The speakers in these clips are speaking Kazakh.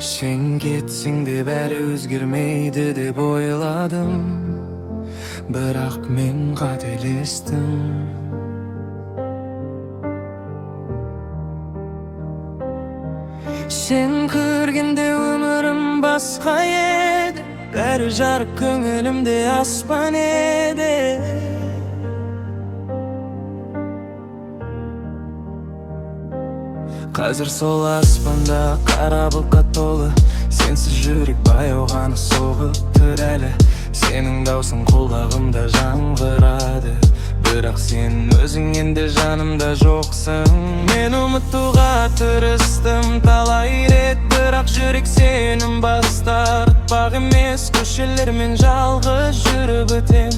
Sen gitsin de bäri özgürmeydi dep oyladım, birak men qatelesdim. Sen kirgende ömürüm başka edi, bäri jark köngülümde asman edi. Қазір сол аспанда қара бұлтқа толы, сенсіз жүрек баяу ғана соғып тұр әлі. Сенің даусың құлағымда жаңғырады, бірақ сен өзің енді жанымда жоқсың. Мен ұмытуға тырыстым талай рет, бірақ жүрек сенің бас тартпақ емес. Көшелермен жалғыз жүріп өтем,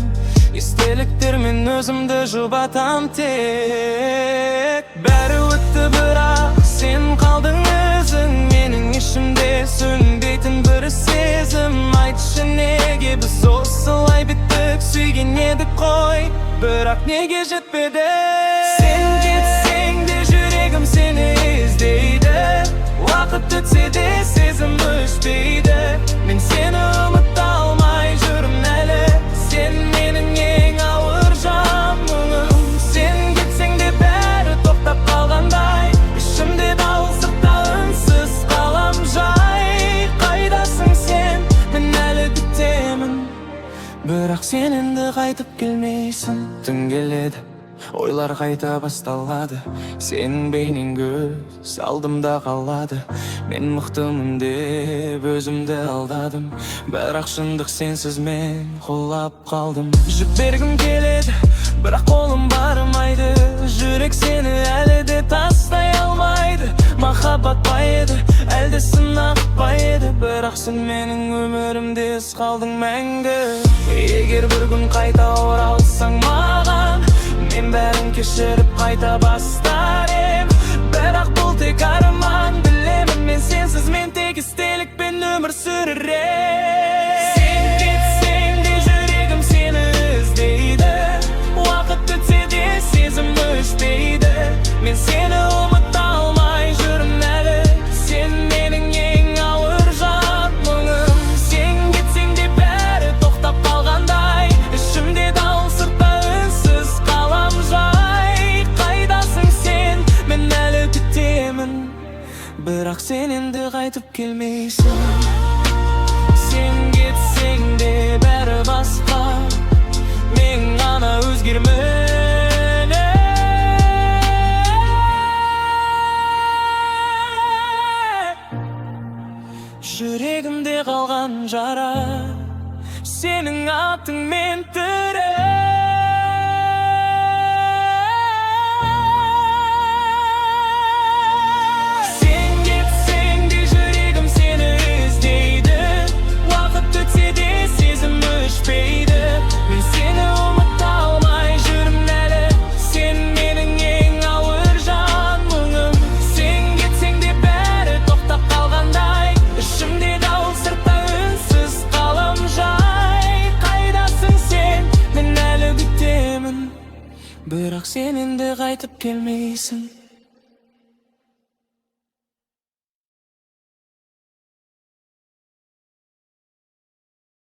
естеліктермен өзімді жұбатам тек. Бәрі өтті бірақ sen kaldın özün, menin işimde sönbeytin bir sezim. Aytшы nege biz osылай bittik, sүйген едік қой, бірақ неге жетпеді? Sen gitsen de жүрегім seni іздейді, уақыт өтсе де сезім өшпейді. Мен сені ұмыта алмай жүрмін әлі, сен менің ең ауыр жан мұңым. Sen gitsen de бәрі тоқтап қалғандай, ішімде дауылсықта үнсіз қалам жай. Қайдасың сен, мен әлі күтемін, бірақ сен енді қайтып келмейсің. Түн келеді, ойлар қайта басталады, сенің бейнең көз алдымда қалады. Мен мықтымын деп өзімді алдадым, бірақ шындық сенсіз мен құлап қалдым. Жібергім келеді, бірақ қолым бармайды, жүрек сені әлі де тастай алмайды. Махаббат па еді, әлде сынақ па еді, бірақ сен менің өмірімде із қалдың мәңгі. Егер бір күн қайта оралсаң маған, мен бәрін кешіріп қайта бастар ем. Бірақ бұл тек арман, білемін мен сенсіз мен тек естелікпен өмір сүрер ем. Sen gitsen de жүрегім сені іздейді, уақыт өтсе де сезім өшпейді. Мен сені ұмыта алмай жүрмін әлі, сен менің ең ауыр жан мұңым. Sen gitsen de бәрі тоқтап қалғандай, ішімде дауыл сыртта үнсіз қалам жай. Қайдасың сен, мен әлі күтемін, бірақ сен енді қайтып келмейсің. Sen gitsen de бәрі басқа, мен ғана өзгермін. Жүрегімде қалған жара, сенің атыңмен тірі. Sen gitsen de жүрегім сені іздейді, уақыт өтсе де сезім өшпейді. Мен сені ұмыта алмай жүрмін әлі, сен менің ең ауыр жан мұңым. Sen gitsen de бәрі тоқтап қалғандай, ішімде дауыл сыртта үнсіз қалам жай. Қайдасың сен, мен әлі күтемін, бірақ сен енді қайтып келмейсің.